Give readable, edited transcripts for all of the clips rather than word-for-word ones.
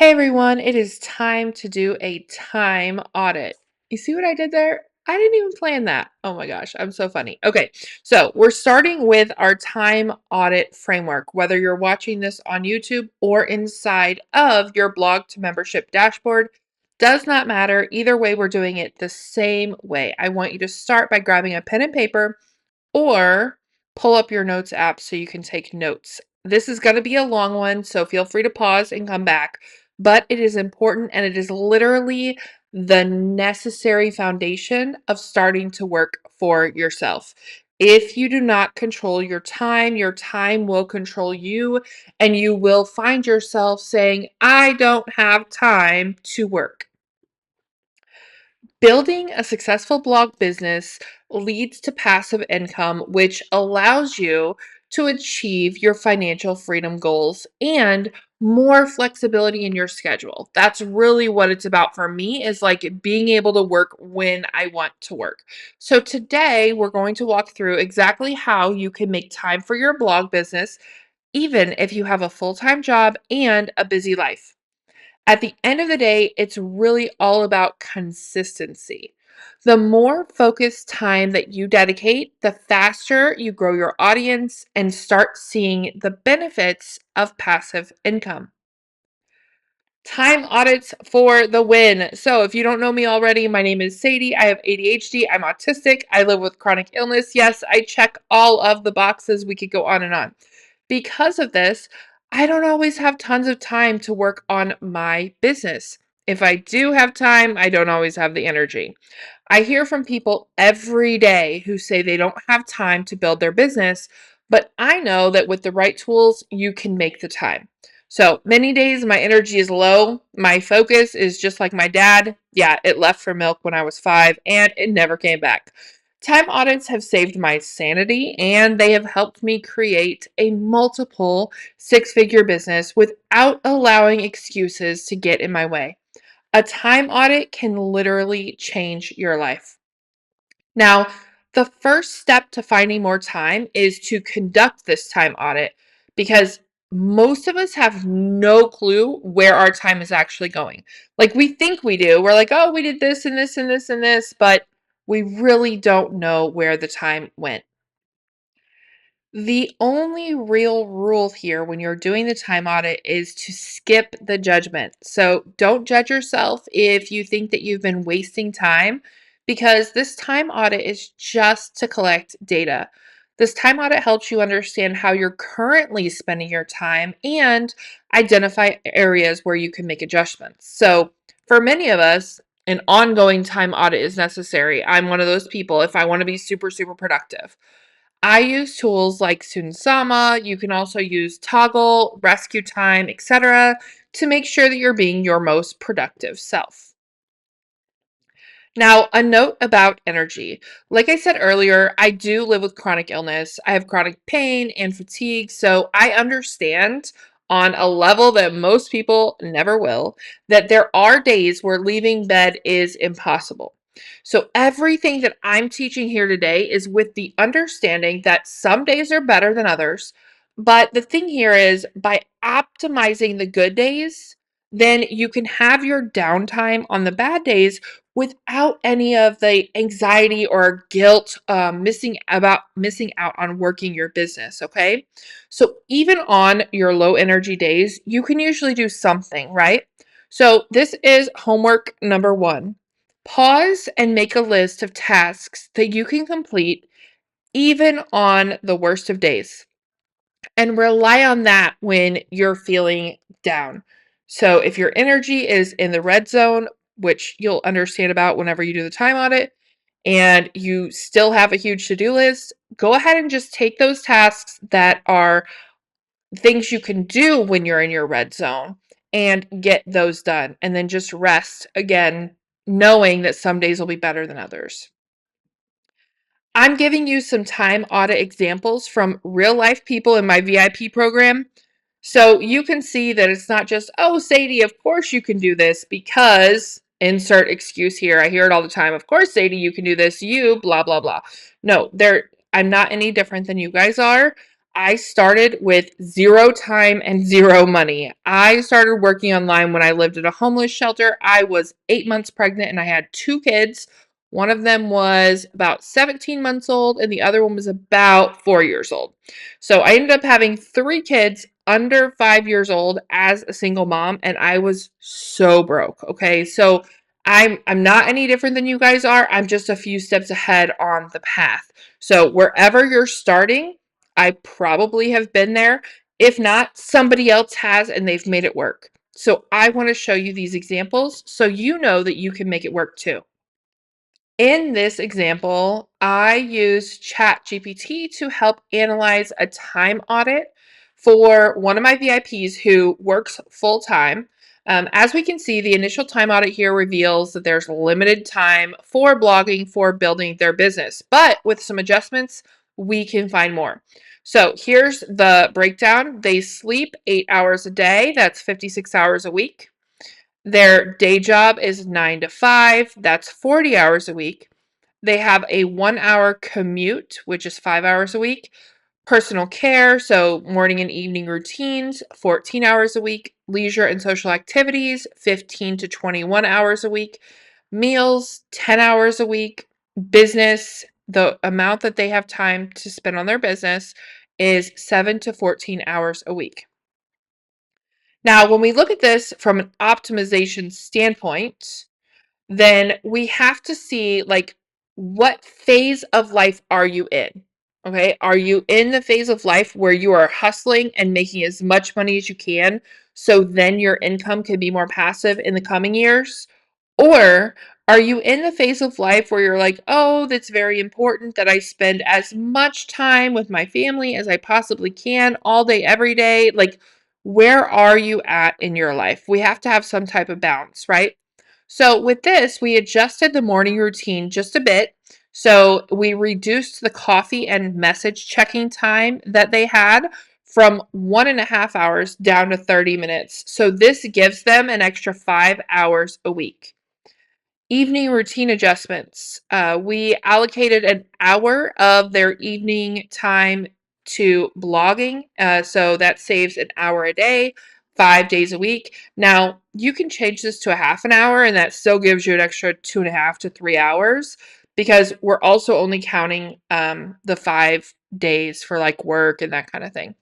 Hey everyone, it is time to do a time audit. You see what I did there? I didn't even plan that. Oh my gosh, I'm so funny. Okay, so we're starting with our time audit framework. Whether you're watching this on YouTube or inside of your blog to membership dashboard, does not matter. Either way, we're doing it the same way. I want you to start by grabbing a pen and paper or pull up your notes app so you can take notes. This is going to be a long one, so feel free to pause and come back. But it is important and it is literally the necessary foundation of starting to work for yourself. If you do not control your time will control you, and you will find yourself saying, I don't have time to work. Building a successful blog business leads to passive income, which allows you to achieve your financial freedom goals and more flexibility in your schedule. That's really what it's about for me, is like being able to work when I want to work. So today we're going to walk through exactly how you can make time for your blog business, even if you have a full-time job and a busy life. At the end of the day, it's really all about consistency. The more focused time that you dedicate, the faster you grow your audience and start seeing the benefits of passive income. Time audits for the win. So, if you don't know me already, my name is Sadie. I have ADHD. I'm autistic. I live with chronic illness. Yes, I check all of the boxes. We could go on and on. Because of this, I don't always have tons of time to work on my business. If I do have time, I don't always have the energy. I hear from people every day who say they don't have time to build their business, but I know that with the right tools, you can make the time. So many days my energy is low. My focus is just like my dad. Yeah, it left for milk when I was 5 and it never came back. Time audits have saved my sanity and they have helped me create a multiple six-figure business without allowing excuses to get in my way. A time audit can literally change your life. Now, the first step to finding more time is to conduct this time audit, because most of us have no clue where our time is actually going. Like, we think we do. We're like, oh, we did this and this and this and this, but we really don't know where the time went. The only real rule here when you're doing the time audit is to skip the judgment. So don't judge yourself if you think that you've been wasting time, because this time audit is just to collect data. This time audit helps you understand how you're currently spending your time and identify areas where you can make adjustments. So for many of us, an ongoing time audit is necessary. I'm one of those people if I want to be super, super productive. I use tools like Sunsama. You can also use Toggle, Rescue Time, etc. to make sure that you're being your most productive self. Now, a note about energy. Like I said earlier, I do live with chronic illness. I have chronic pain and fatigue, so I understand on a level that most people never will, that there are days where leaving bed is impossible. So, everything that I'm teaching here today is with the understanding that some days are better than others. But the thing here is, by optimizing the good days, then you can have your downtime on the bad days without any of the anxiety or guilt, missing out on working your business. Okay, so even on your low energy days, you can usually do something, right? So this is homework number 1. Pause and make a list of tasks that you can complete even on the worst of days, and rely on that when you're feeling down. So if your energy is in the red zone, which you'll understand about whenever you do the time audit, and you still have a huge to-do list, go ahead and just take those tasks that are things you can do when you're in your red zone and get those done. And then just rest again, knowing that some days will be better than others. I'm giving you some time audit examples from real life people in my VIP program. So you can see that it's not just, oh, Sadie, of course you can do this because insert excuse here. I hear it all the time. Of course, Sadie, you can do this. You blah, blah, blah. No, I'm not any different than you guys are. I started with zero time and zero money. I started working online when I lived at a homeless shelter. I was 8 months pregnant and I had two kids. One of them was about 17 months old and the other one was about 4 years old. So I ended up having three kids under 5 years old as a single mom, and I was so broke. Okay. So I'm not any different than you guys are. I'm just a few steps ahead on the path. So wherever you're starting, I probably have been there. If not, somebody else has and they've made it work. So I want to show you these examples so you know that you can make it work too. In this example, I used ChatGPT to help analyze a time audit for one of my VIPs who works full time. As we can see, the initial time audit here reveals that there's limited time for blogging for building their business, but with some adjustments, we can find more. So here's the breakdown. They sleep 8 hours a day, that's 56 hours a week. Their day job is 9 to 5, that's 40 hours a week. They have a 1 hour commute, which is 5 hours a week. Personal care, so morning and evening routines, 14 hours a week. Leisure and social activities, 15 to 21 hours a week. Meals, 10 hours a week. Business, the amount that they have time to spend on their business is 7 to 14 hours a week. Now, when we look at this from an optimization standpoint, then we have to see like what phase of life are you in? Okay? Are you in the phase of life where you are hustling and making as much money as you can so then your income can be more passive in the coming years? Or are you in the phase of life where you're like, "Oh, that's very important that I spend as much time with my family as I possibly can all day every day?" Like where are you at in your life? We have to have some type of balance, right? So with this, we adjusted the morning routine just a bit. So we reduced the coffee and message checking time that they had from 1.5 hours down to 30 minutes. So this gives them an extra 5 hours a week. Evening routine adjustments. We allocated an hour of their evening time to blogging. So that saves an hour a day, 5 days a week. Now, you can change this to a half an hour, and that still gives you an extra 2.5 to 3 hours because we're also only counting the 5 days for like work and that kind of thing.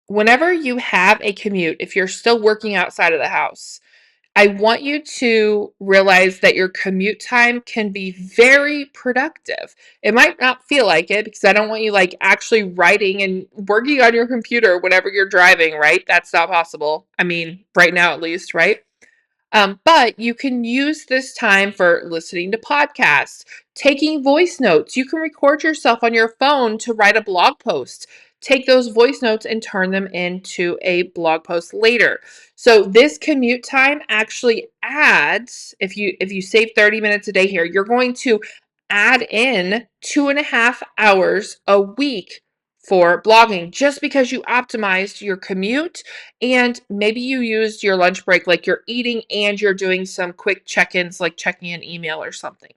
Whenever you have a commute, if you're still working outside of the house, I want you to realize that your commute time can be very productive. It might not feel like it because I don't want you like actually writing and working on your computer whenever you're driving, right? That's not possible. I mean, right now at least, right? But you can use this time for listening to podcasts, taking voice notes. You can record yourself on your phone to write a blog post. Take those voice notes and turn them into a blog post later. So this commute time actually adds, if you save 30 minutes a day here, you're going to add in 2.5 hours a week for blogging just because you optimized your commute and maybe you used your lunch break, like you're eating and you're doing some quick check ins, like checking an email or something.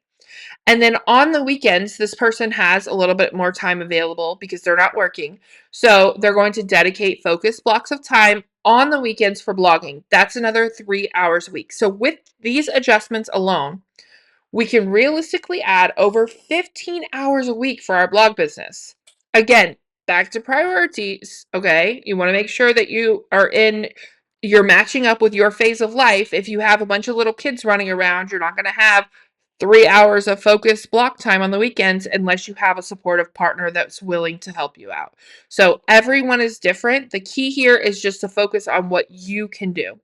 And then on the weekends, this person has a little bit more time available because they're not working. So they're going to dedicate focused blocks of time on the weekends for blogging. That's another 3 hours a week. So with these adjustments alone, we can realistically add over 15 hours a week for our blog business. Again, back to priorities, okay? You want to make sure that you're matching up with your phase of life. If you have a bunch of little kids running around, you're not going to have 3 hours of focused block time on the weekends unless you have a supportive partner that's willing to help you out. So everyone is different. The key here is just to focus on what you can do.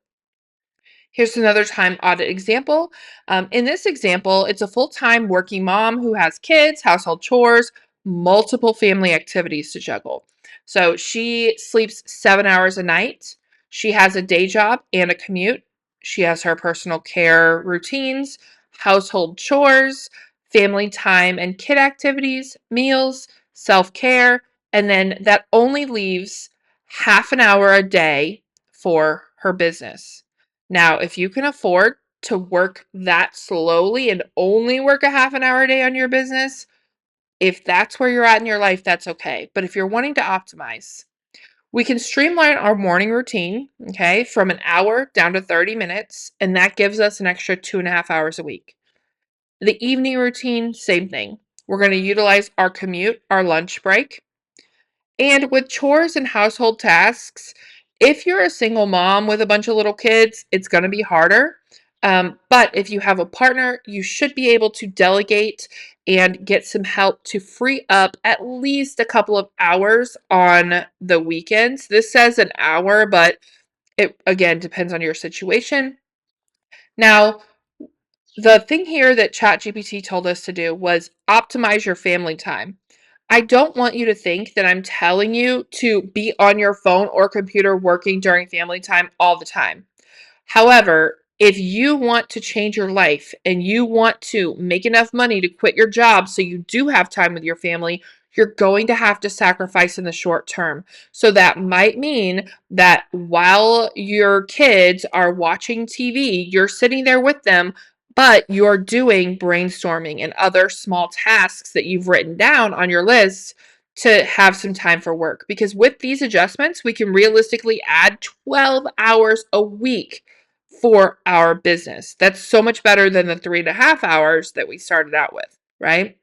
Here's another time audit example. In this example, it's a full-time working mom who has kids, household chores, multiple family activities to juggle. So she sleeps 7 hours a night. She has a day job and a commute. She has her personal care routines, household chores, family time and kid activities, meals, self-care, and then that only leaves half an hour a day for her business. Now, if you can afford to work that slowly and only work a half an hour a day on your business, if that's where you're at in your life, that's okay. But if you're wanting to optimize, we can streamline our morning routine, okay, from an hour down to 30 minutes, and that gives us an extra 2.5 hours a week. The evening routine, same thing. We're going to utilize our commute, our lunch break. And with chores and household tasks, if you're a single mom with a bunch of little kids, it's going to be harder. But if you have a partner, you should be able to delegate and get some help to free up at least a couple of hours on the weekends. This says an hour, but it again depends on your situation. Now, the thing here that ChatGPT told us to do was optimize your family time. I don't want you to think that I'm telling you to be on your phone or computer working during family time all the time. However, if you want to change your life and you want to make enough money to quit your job so you do have time with your family, you're going to have to sacrifice in the short term. So that might mean that while your kids are watching TV, you're sitting there with them, but you're doing brainstorming and other small tasks that you've written down on your list to have some time for work. Because with these adjustments, we can realistically add 12 hours a week for our business. That's so much better than the 3.5 hours that we started out with, right?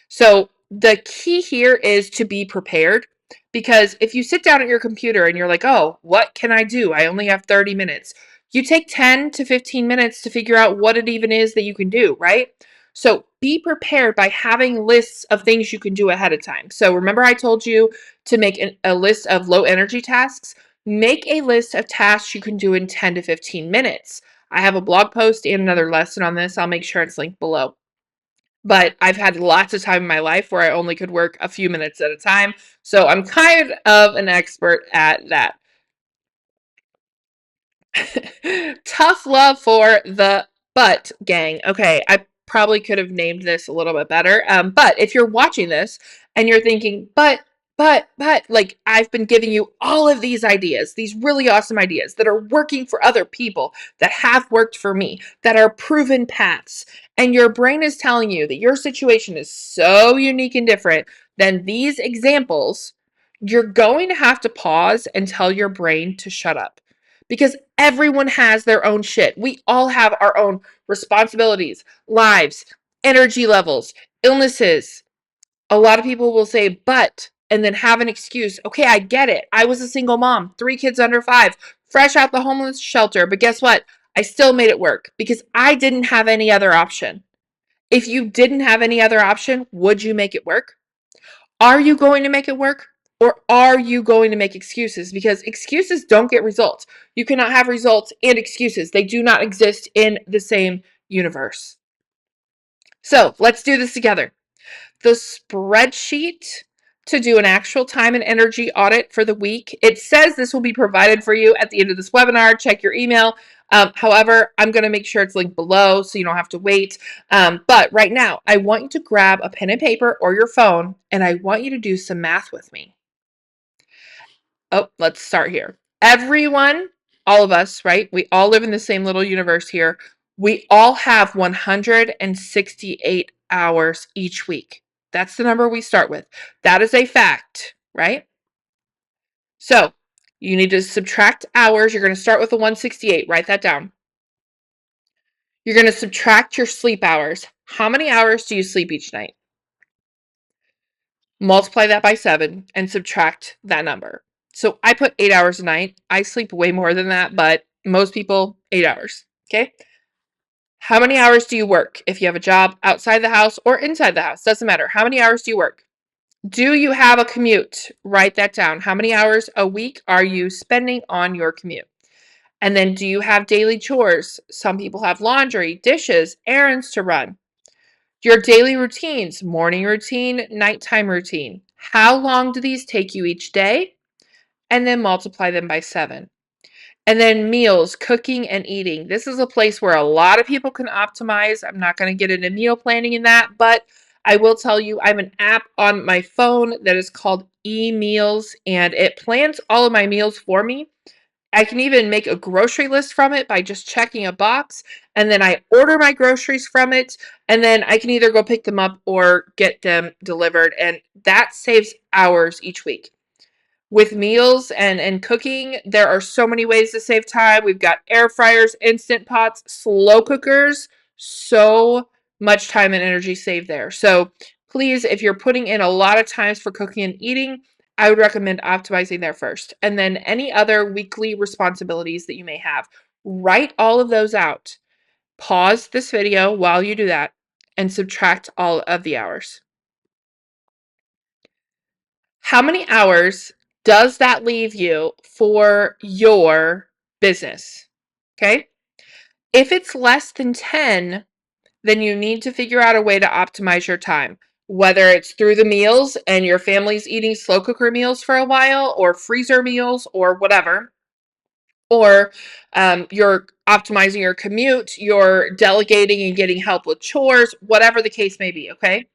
So the key here is to be prepared, because if you sit down at your computer and you're like, oh, what can I do? I only have 30 minutes. You take 10 to 15 minutes to figure out what it even is that you can do, right? So be prepared by having lists of things you can do ahead of time. So remember I told you to make a list of low energy tasks? Make a list of tasks you can do in 10 to 15 minutes. I have a blog post and another lesson on this. I'll make sure it's linked below. But I've had lots of time in my life where I only could work a few minutes at a time. So I'm kind of an expert at that. Tough love for the butt gang. Okay, I probably could have named this a little bit better. But if you're watching this and you're thinking, but, like I've been giving you all of these ideas, these really awesome ideas that are working for other people, that have worked for me, that are proven paths, and your brain is telling you that your situation is so unique and different than these examples, you're going to have to pause and tell your brain to shut up, because everyone has their own shit. We all have our own responsibilities, lives, energy levels, illnesses. A lot of people will say, but, and then have an excuse. Okay, I get it. I was a single mom, 3 kids under 5, fresh out the homeless shelter. But guess what? I still made it work because I didn't have any other option. If you didn't have any other option, would you make it work? Are you going to make it work? Or are you going to make excuses? Because excuses don't get results. You cannot have results and excuses. They do not exist in the same universe. So let's do this together. The spreadsheet to do an actual time and energy audit for the week. It says this will be provided for you at the end of this webinar. Check your email. However, I'm going to make sure it's linked below so you don't have to wait. But right now, I want you to grab a pen and paper or your phone, and I want you to do some math with me. Oh, let's start here. Everyone, all of us, right? We all live in the same little universe here. We all have 168 hours each week. That's the number we start with. That is a fact, right? So you need to subtract hours. You're going to start with the 168. Write that down. You're going to subtract your sleep hours. How many hours do you sleep each night? Multiply that by 7 and subtract that number. So I put 8 hours a night. I sleep way more than that, but most people, 8 hours. Okay. How many hours do you work? If you have a job outside the house or inside the house, doesn't matter. How many hours do you work? Do you have a commute? Write that down. How many hours a week are you spending on your commute? And then do you have daily chores? Some people have laundry, dishes, errands to run. Your daily routines, morning routine, nighttime routine. How long do these take you each day? And then multiply them by 7. And then meals, cooking and eating. This is a place where a lot of people can optimize. I'm not going to get into meal planning in that, but I will tell you I have an app on my phone that is called eMeals, and it plans all of my meals for me. I can even make a grocery list from it by just checking a box, and then I order my groceries from it, and then I can either go pick them up or get them delivered, and that saves hours each week. With meals and cooking, there are so many ways to save time. We've got air fryers, instant pots, slow cookers, so much time and energy saved there. So please, if you're putting in a lot of times for cooking and eating, I would recommend optimizing there first. And then any other weekly responsibilities that you may have, write all of those out. Pause this video while you do that and subtract all of the hours. How many hours does that leave you for your business? Okay. If it's less than 10, then you need to figure out a way to optimize your time, whether it's through the meals and your family's eating slow cooker meals for a while, or freezer meals, or whatever, or you're optimizing your commute, you're delegating and getting help with chores, whatever the case may be. Okay.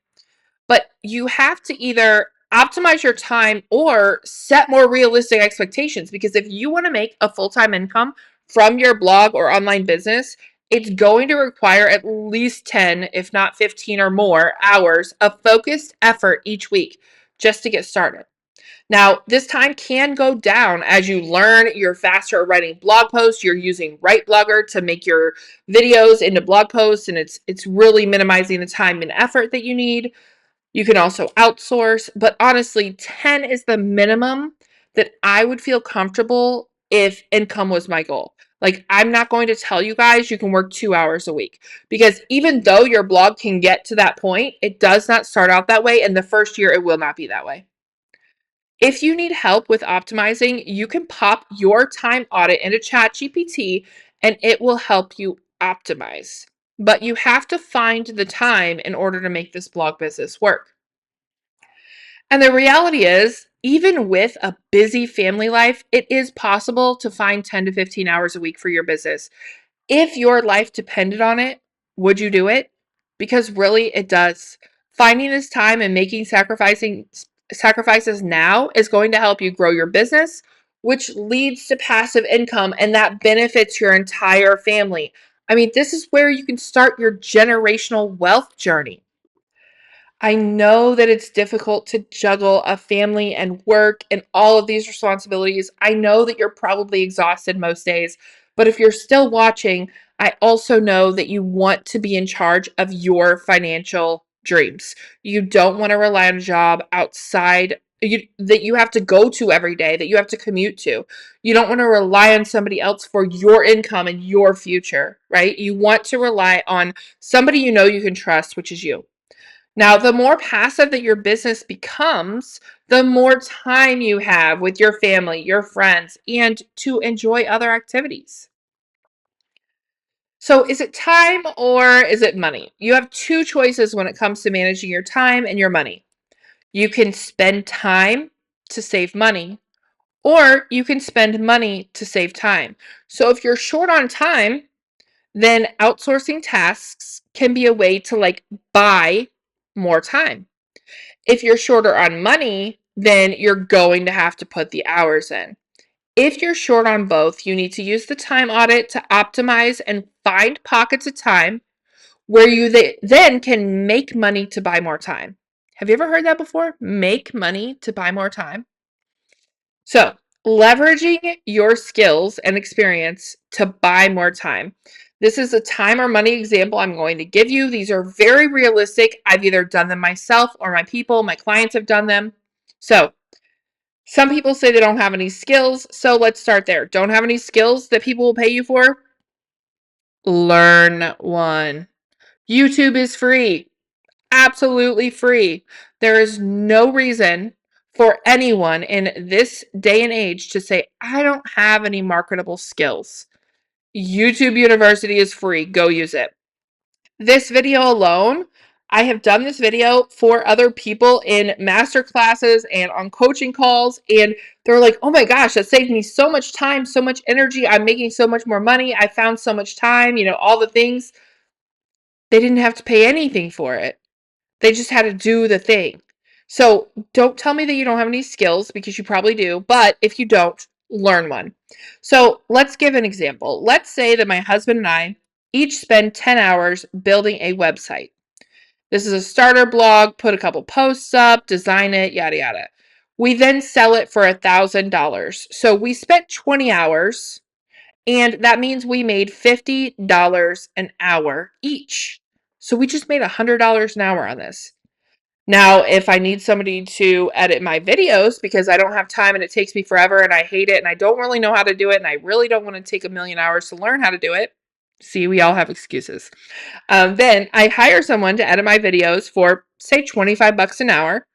But you have to either optimize your time or set more realistic expectations, because if you want to make a full-time income from your blog or online business, it's going to require at least 10, if not 15 or more hours of focused effort each week just to get started. Now, this time can go down as you learn, you're faster at writing blog posts, you're using Write Blogger to make your videos into blog posts, and it's really minimizing the time and effort that you need. You can also outsource, but honestly, 10 is the minimum that I would feel comfortable if income was my goal. Like, I'm not going to tell you guys you can work 2 hours a week, because even though your blog can get to that point, it does not start out that way. And the first year, it will not be that way. If you need help with optimizing, you can pop your time audit into ChatGPT and it will help you optimize. But you have to find the time in order to make this blog business work. And the reality is, even with a busy family life, it is possible to find 10 to 15 hours a week for your business. If your life depended on it, would you do it? Because really, it does. Finding this time and making sacrifices now is going to help you grow your business, which leads to passive income, and that benefits your entire family. I mean, this is where you can start your generational wealth journey. I know that it's difficult to juggle a family and work and all of these responsibilities. I know that you're probably exhausted most days, but if you're still watching, I also know that you want to be in charge of your financial dreams. You don't want to rely on a job outside that you have to go to every day, that you have to commute to. You don't want to rely on somebody else for your income and your future, right? You want to rely on somebody you know you can trust, which is you. Now, the more passive that your business becomes, the more time you have with your family, your friends, and to enjoy other activities. So, is it time or is it money? You have two choices when it comes to managing your time and your money. You can spend time to save money, or you can spend money to save time. So, if you're short on time, then outsourcing tasks can be a way to buy more time. If you're shorter on money, then you're going to have to put the hours in. If you're short on both, you need to use the time audit to optimize and find pockets of time where you then can make money to buy more time. Have you ever heard that before? Make money to buy more time? So, leveraging your skills and experience to buy more time. This is a time or money example I'm going to give you. These are very realistic. I've either done them myself or my clients have done them. So, some people say they don't have any skills. So, let's start there. Don't have any skills that people will pay you for? Learn one. YouTube is free. Absolutely free. There is no reason for anyone in this day and age to say, I don't have any marketable skills. YouTube University is free. Go use it. This video alone, I have done this video for other people in masterclasses and on coaching calls, and they're like, oh my gosh, that saved me so much time, so much energy. I'm making so much more money. I found so much time, all the things. They didn't have to pay anything for it. They just had to do the thing. So don't tell me that you don't have any skills, because you probably do. But if you don't, learn one. So let's give an example. Let's say that my husband and I each spend 10 hours building a website. This is a starter blog, put a couple posts up, design it, yada, yada. We then sell it for $1,000. So we spent 20 hours, and that means we made $50 an hour each. So we just made $100 an hour on this. Now, if I need somebody to edit my videos because I don't have time and it takes me forever and I hate it and I don't really know how to do it and I really don't want to take a million hours to learn how to do it, see, we all have excuses. Then I hire someone to edit my videos for, say, 25 bucks an hour.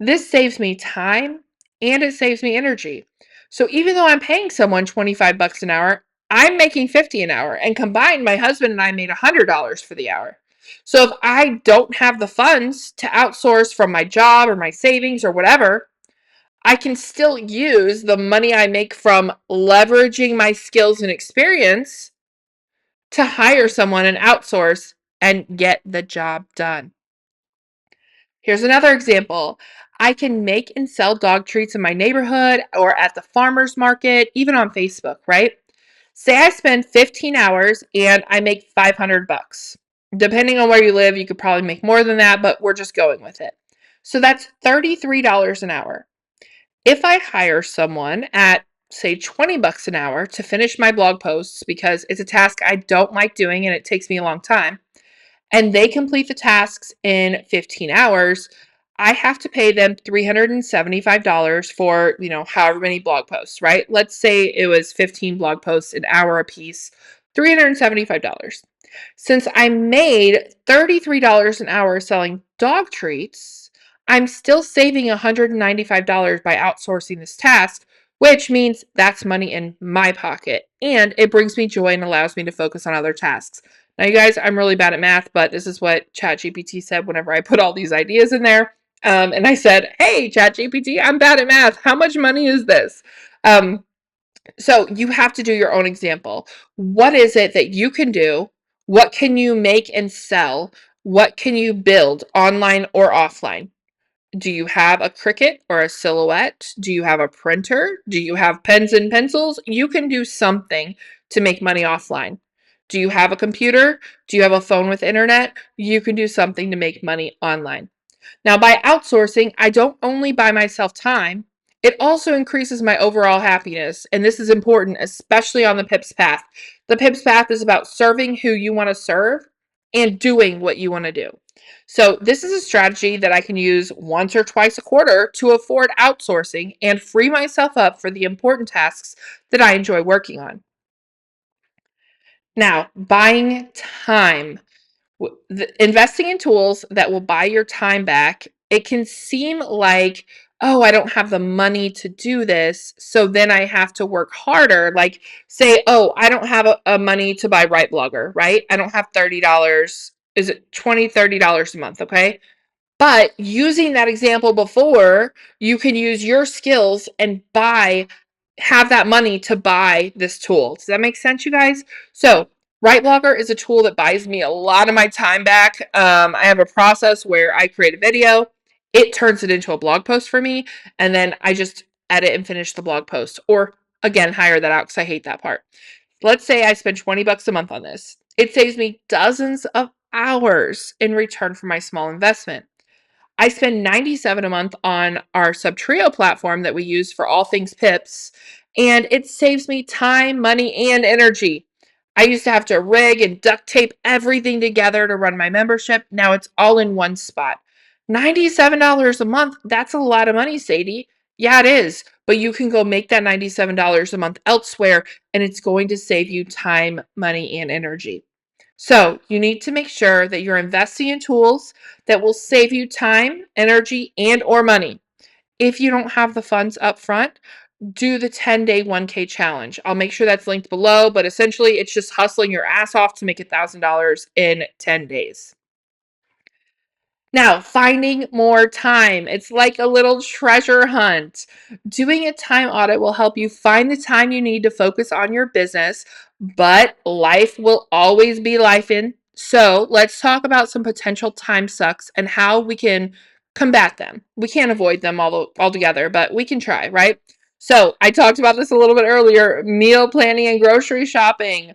This saves me time and it saves me energy. So even though I'm paying someone 25 bucks an hour, I'm making 50 an hour, and combined my husband and I made $100 for the hour. So if I don't have the funds to outsource from my job or my savings or whatever, I can still use the money I make from leveraging my skills and experience to hire someone and outsource and get the job done. Here's another example. I can make and sell dog treats in my neighborhood or at the farmer's market, even on Facebook, right? Say I spend 15 hours and I make 500 bucks. Depending on where you live, you could probably make more than that, but we're just going with it. So that's $33 an hour. If I hire someone at, say, 20 bucks an hour to finish my blog posts because it's a task I don't like doing and it takes me a long time, and they complete the tasks in 15 hours, I have to pay them $375 for, however many blog posts, right? Let's say it was 15 blog posts, an hour a piece, $375. Since I made $33 an hour selling dog treats, I'm still saving $195 by outsourcing this task, which means that's money in my pocket. And it brings me joy and allows me to focus on other tasks. Now, you guys, I'm really bad at math, but this is what ChatGPT said whenever I put all these ideas in there. And I said, hey, ChatGPT, I'm bad at math. How much money is this? So you have to do your own example. What is it that you can do? What can you make and sell? What can you build online or offline? Do you have a Cricut or a Silhouette? Do you have a printer? Do you have pens and pencils? You can do something to make money offline. Do you have a computer? Do you have a phone with internet? You can do something to make money online. Now, by outsourcing, I don't only buy myself time, it also increases my overall happiness. And this is important, especially on the PIPS path. The PIPS path is about serving who you want to serve and doing what you want to do. So this is a strategy that I can use once or twice a quarter to afford outsourcing and free myself up for the important tasks that I enjoy working on. Now, buying time. Investing in tools that will buy your time back, it can seem like, oh, I don't have the money to do this, so then I have to work harder. Like, say, oh, I don't have a money to buy Right Blogger, right? I don't have $30. Is it $20, $30 a month? Okay. But using that example before, you can use your skills and have that money to buy this tool. Does that make sense, you guys? So, Right Blogger is a tool that buys me a lot of my time back. I have a process where I create a video, it turns it into a blog post for me, and then I just edit and finish the blog post. Or again, hire that out because I hate that part. Let's say I spend 20 bucks a month on this. It saves me dozens of hours in return for my small investment. I spend $97 a month on our Subtrio platform that we use for all things PIPs, and it saves me time, money, and energy. I used to have to rig and duct tape everything together to run my membership. Now it's all in one spot. $97 a month, that's a lot of money, Sadie. Yeah, it is, but you can go make that $97 a month elsewhere, and it's going to save you time, money, and energy. So you need to make sure that you're investing in tools that will save you time, energy, and or money. If you don't have the funds up front, do the 10-day 1K challenge. I'll make sure that's linked below, but essentially it's just hustling your ass off to make $1,000 in 10 days. Now, finding more time. It's like a little treasure hunt. Doing a time audit will help you find the time you need to focus on your business, but life will always be lifing. So, let's talk about some potential time sucks and how we can combat them. We can't avoid them altogether, but we can try, right? So I talked about this a little bit earlier, meal planning and grocery shopping.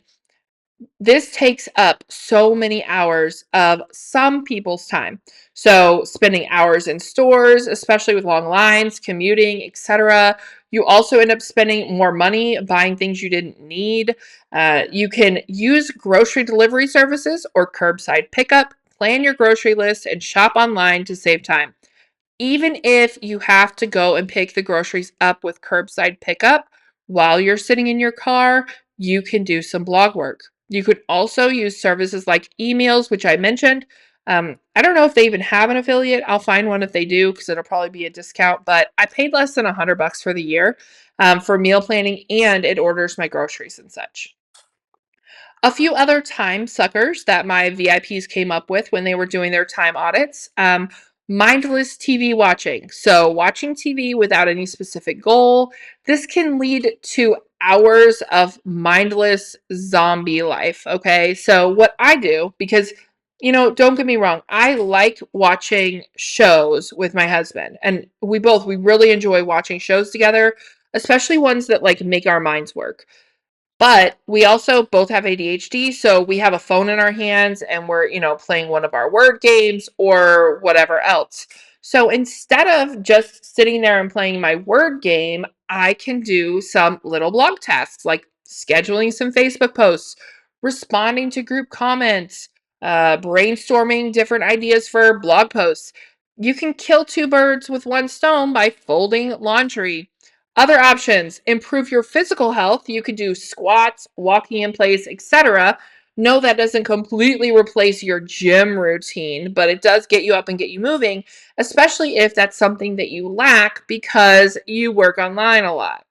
This takes up so many hours of some people's time. So, spending hours in stores, especially with long lines, commuting, etc. You also end up spending more money buying things you didn't need. You can use grocery delivery services or curbside pickup, plan your grocery list, and shop online to save time. Even if you have to go and pick the groceries up with curbside pickup while you're sitting in your car, you can do some blog work. You could also use services like emails, which I mentioned. I don't know if they even have an affiliate. I'll find one if they do because it'll probably be a discount. But I paid less than $100 for the year for meal planning, and it orders my groceries and such. A few other time suckers that my VIPs came up with when they were doing their time audits. Mindless TV watching. So, watching TV without any specific goal. This can lead to hours of mindless zombie life. Okay. So, what I do, because, don't get me wrong, I like watching shows with my husband, and we really enjoy watching shows together, especially ones that like make our minds work. But we also both have ADHD, so we have a phone in our hands and we're, playing one of our word games or whatever else. So instead of just sitting there and playing my word game, I can do some little blog tasks like scheduling some Facebook posts, responding to group comments, brainstorming different ideas for blog posts. You can kill two birds with one stone by folding laundry. Other options, improve your physical health. You could do squats, walking in place, etc. No, that doesn't completely replace your gym routine, but it does get you up and get you moving, especially if that's something that you lack because you work online a lot.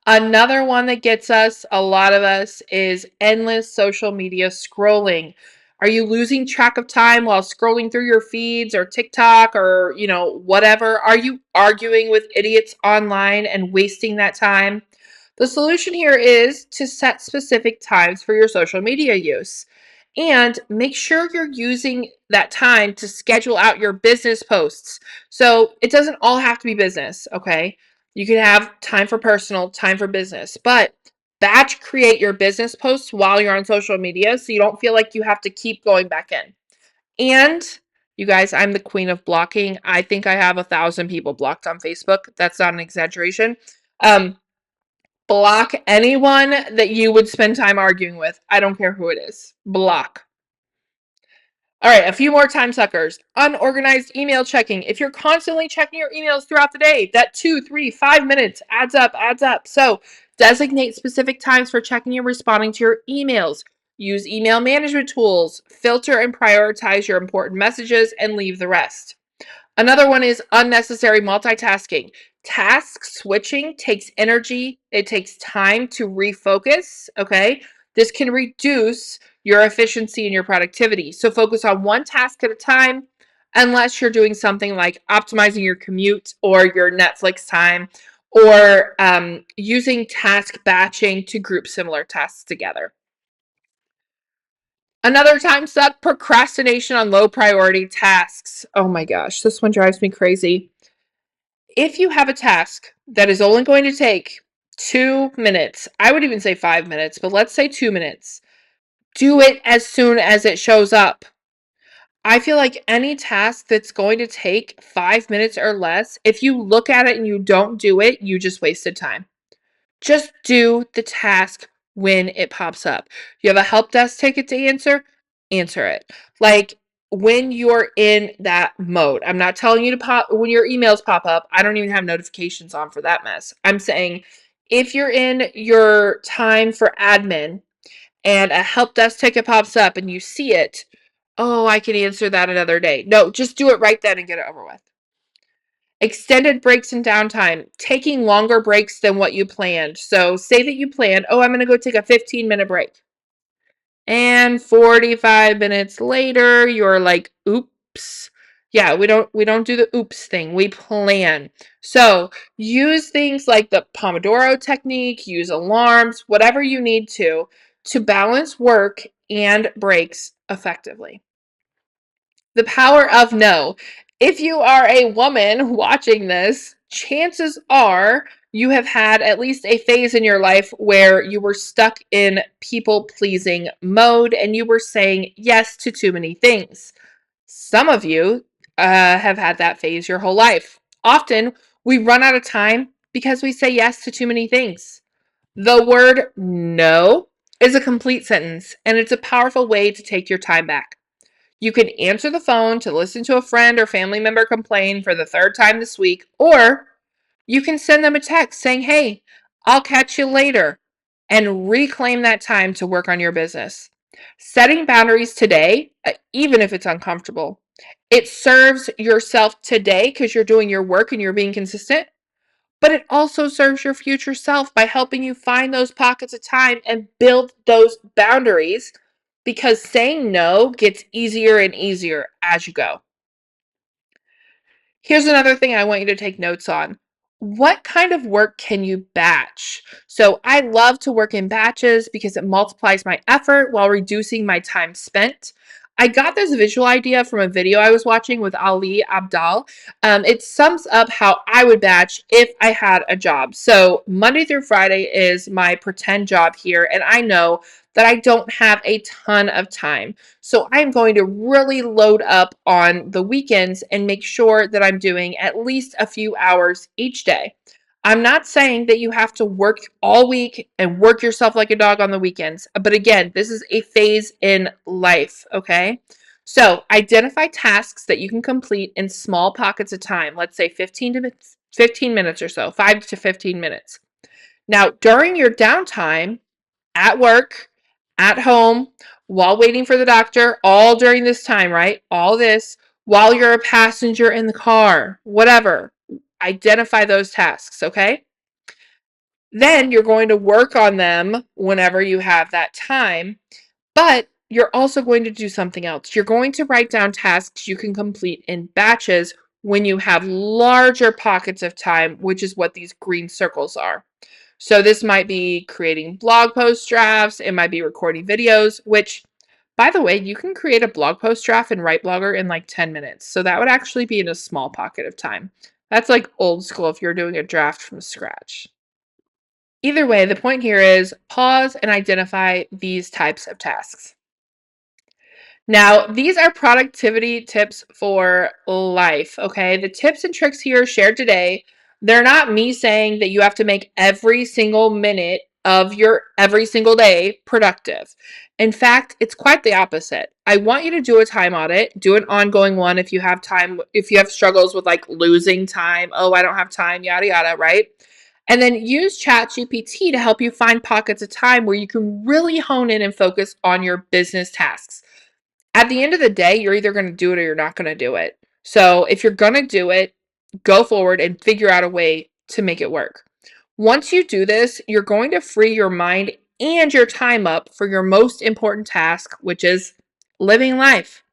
Another one that gets us, a lot of us, is endless social media scrolling. Are you losing track of time while scrolling through your feeds or TikTok or, whatever? Are you arguing with idiots online and wasting that time? The solution here is to set specific times for your social media use and make sure you're using that time to schedule out your business posts. So it doesn't all have to be business, okay? You can have time for personal, time for business, but batch create your business posts while you're on social media so you don't feel like you have to keep going back in. And you guys, I'm the queen of blocking. I think I have 1,000 people blocked on Facebook. That's not an exaggeration. Um, Block anyone that you would spend time arguing with. I don't care who it is. Block. All right, a few more time suckers. Unorganized email checking. If you're constantly checking your emails throughout the day, that 2, 3, 5 minutes adds up, adds up. So designate specific times for checking and responding to your emails. Use email management tools. Filter and prioritize your important messages and leave the rest. Another one is unnecessary multitasking. Task switching takes energy, it takes time to refocus. Okay. This can reduce your efficiency and your productivity. So focus on one task at a time, unless you're doing something like optimizing your commute or your Netflix time or using task batching to group similar tasks together. Another time suck, procrastination on low priority tasks. Oh my gosh, this one drives me crazy. If you have a task that is only going to take 2 minutes, I would even say 5 minutes, but let's say 2 minutes, do it as soon as it shows up. I feel like any task that's going to take 5 minutes or less, if you look at it and you don't do it, you just wasted time. Just do the task when it pops up. You have a help desk ticket to answer, answer it. Like when you're in that mode. I'm not telling you to pop when your emails pop up. I don't even have notifications on for that mess. I'm saying if you're in your time for admin and a help desk ticket pops up and you see it, oh, I can answer that another day. No, just do it right then and get it over with. Extended breaks and downtime, taking longer breaks than what you planned. So say that you planned, oh, I'm going to go take a 15-minute break. And 45 minutes later, you're like, oops. Yeah, we don't do the oops thing. We plan. So, use things like the Pomodoro technique, use alarms, whatever you need to balance work and breaks effectively. The power of no. If you are a woman watching this, chances are you have had at least a phase in your life where you were stuck in people-pleasing mode and you were saying yes to too many things. Some of you have had that phase your whole life. Often, we run out of time because we say yes to too many things. The word no is a complete sentence, and it's a powerful way to take your time back. You can answer the phone to listen to a friend or family member complain for the third time this week, or you can send them a text saying, hey, I'll catch you later, and reclaim that time to work on your business. Setting boundaries today, even if it's uncomfortable, it serves yourself today because you're doing your work and you're being consistent, but it also serves your future self by helping you find those pockets of time and build those boundaries because saying no gets easier and easier as you go. Here's another thing I want you to take notes on. What kind of work can you batch? So I love to work in batches because it multiplies my effort while reducing my time spent. I got this visual idea from a video I was watching with Ali Abdal. It sums up how I would batch if I had a job. So Monday through Friday is my pretend job here, and I know that I don't have a ton of time. So I'm going to really load up on the weekends and make sure that I'm doing at least a few hours each day. I'm not saying that you have to work all week and work yourself like a dog on the weekends. But again, this is a phase in life, okay? So identify tasks that you can complete in small pockets of time. Let's say 15 minutes or so, 5 to 15 minutes. Now, during your downtime, at work, at home, while waiting for the doctor, all during this time, right? All this while you're a passenger in the car, whatever. Identify those tasks, okay? Then you're going to work on them whenever you have that time, but you're also going to do something else. You're going to write down tasks you can complete in batches when you have larger pockets of time, which is what these green circles are. So this might be creating blog post drafts. It might be recording videos, which, by the way, you can create a blog post draft in Write Blogger in like 10 minutes. So that would actually be in a small pocket of time. That's like old school if you're doing a draft from scratch. Either way, the point here is pause and identify these types of tasks. Now, these are productivity tips for life, okay? The tips and tricks here shared today, they're not me saying that you have to make every single minute of your every single day productive. In fact, it's quite the opposite. I want you to do a time audit, do an ongoing one if you have time, if you have struggles with like losing time, oh, I don't have time, yada, yada, right? And then use ChatGPT to help you find pockets of time where you can really hone in and focus on your business tasks. At the end of the day, you're either going to do it or you're not going to do it. So if you're going to do it, go forward and figure out a way to make it work. Once you do this, you're going to free your mind and your time up for your most important task, which is living life.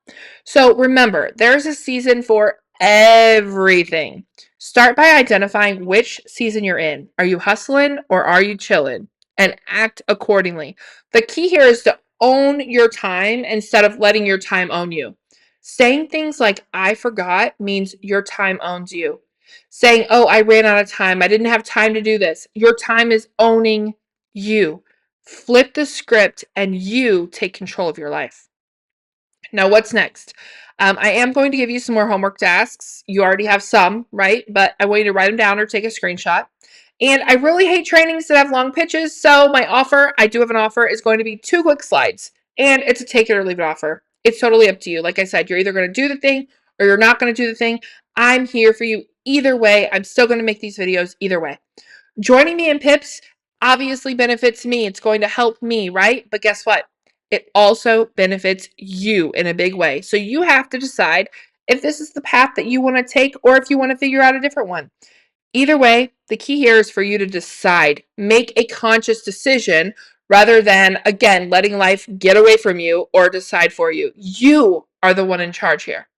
So remember, there's a season for everything. Start by identifying which season you're in. Are you hustling or are you chilling? And act accordingly. The key here is to own your time instead of letting your time own you. Saying things like, I forgot, means your time owns you. Saying, oh, I ran out of time. I didn't have time to do this. Your time is owning you. Flip the script and you take control of your life. Now, what's next? I am going to give you some more homework tasks. You already have some, right? But I want you to write them down or take a screenshot. And I really hate trainings that have long pitches. So my offer, I do have an offer, is going to be 2 quick slides. And it's a take it or leave it offer. It's totally up to you. Like I said, you're either going to do the thing or you're not going to do the thing. I'm here for you either way. I'm still going to make these videos either way. Joining me in Pips obviously benefits me. It's going to help me, right? But guess what? It also benefits you in a big way. So you have to decide if this is the path that you want to take or if you want to figure out a different one. Either way, the key here is for you to decide. Make a conscious decision rather than, again, letting life get away from you or decide for you. You are the one in charge here.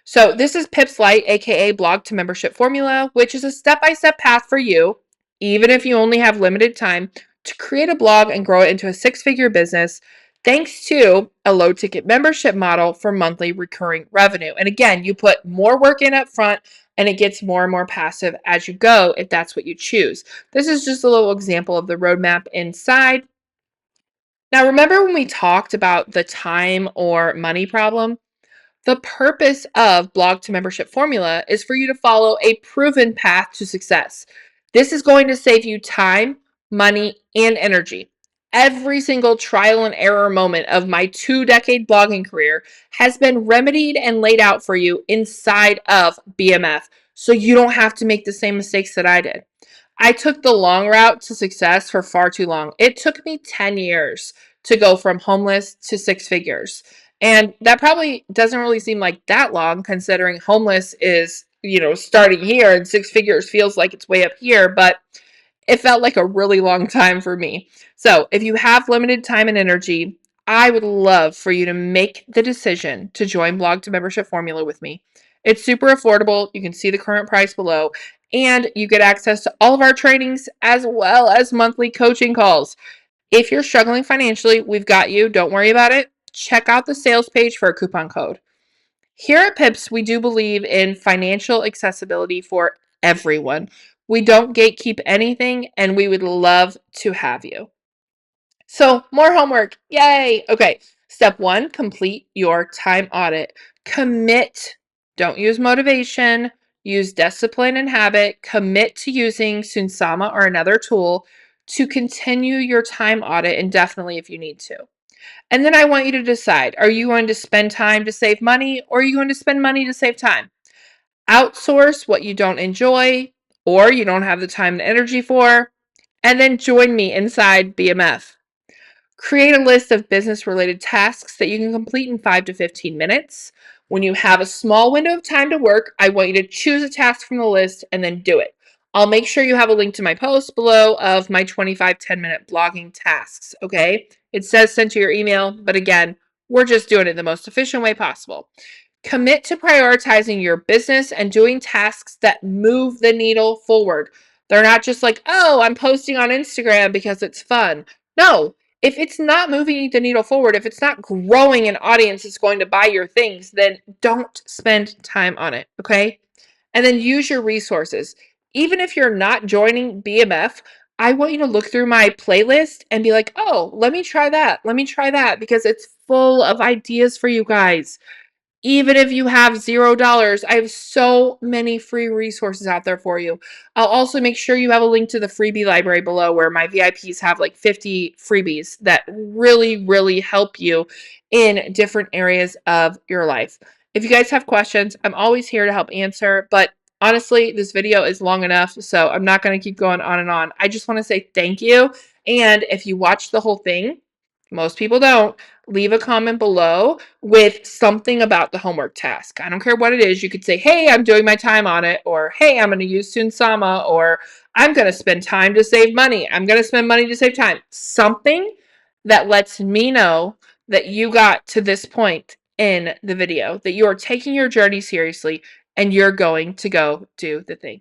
So this is Pips Lite, aka Blog to Membership Formula, which is a step-by-step path for you, even if you only have limited time, to create a blog and grow it into a 6-figure business thanks to a low ticket membership model for monthly recurring revenue. And again, you put more work in up front and it gets more and more passive as you go if that's what you choose. This is just a little example of the roadmap inside. Now, remember when we talked about the time or money problem? The purpose of blog to membership formula is for you to follow a proven path to success. This is going to save you time, money, and energy. Every single trial and error moment of my 2-decade blogging career has been remedied and laid out for you inside of BMF, so you don't have to make the same mistakes that I did. I took the long route to success for far too long. It took me 10 years to go from homeless to 6 figures. And that probably doesn't really seem like that long considering homeless is, starting here and 6 figures feels like it's way up here, but it felt like a really long time for me. So if you have limited time and energy, I would love for you to make the decision to join Blog to Membership Formula with me. It's super affordable. You can see the current price below, and you get access to all of our trainings as well as monthly coaching calls. If you're struggling financially, we've got you. Don't worry about it. Check out the sales page for a coupon code. Here at Pips, we do believe in financial accessibility for everyone. We don't gatekeep anything, and we would love to have you. So, more homework. Yay! Okay. Step 1, complete your time audit. Commit. Don't use motivation. Use discipline and habit. Commit to using Sunsama or another tool to continue your time audit indefinitely if you need to. And then I want you to decide, are you going to spend time to save money or are you going to spend money to save time? Outsource what you don't enjoy or you don't have the time and energy for, and then join me inside BMF. Create a list of business-related tasks that you can complete in 5 to 15 minutes. When you have a small window of time to work, I want you to choose a task from the list and then do it. I'll make sure you have a link to my post below of my 25 10-minute blogging tasks, okay? It says sent to your email, but again, we're just doing it the most efficient way possible. Commit to prioritizing your business and doing tasks that move the needle forward. They're not just like, oh, I'm posting on Instagram because it's fun. No, if it's not moving the needle forward, if it's not growing an audience that's going to buy your things, then don't spend time on it, okay? And then use your resources. Even if you're not joining BMF, I want you to look through my playlist and be like, oh, let me try that. Let me try that because it's full of ideas for you guys. Even if you have $0, I have so many free resources out there for you. I'll also make sure you have a link to the freebie library below where my VIPs have like 50 freebies that really, really help you in different areas of your life. If you guys have questions, I'm always here to help answer, but honestly, this video is long enough, so I'm not going to keep going on and on. I just want to say thank you. And if you watched the whole thing, most people don't, leave a comment below with something about the homework task. I don't care what it is. You could say, hey, I'm doing my time on it, or hey, I'm going to use Sunsama, or I'm going to spend time to save money. I'm going to spend money to save time. Something that lets me know that you got to this point in the video, that you are taking your journey seriously and you're going to go do the thing.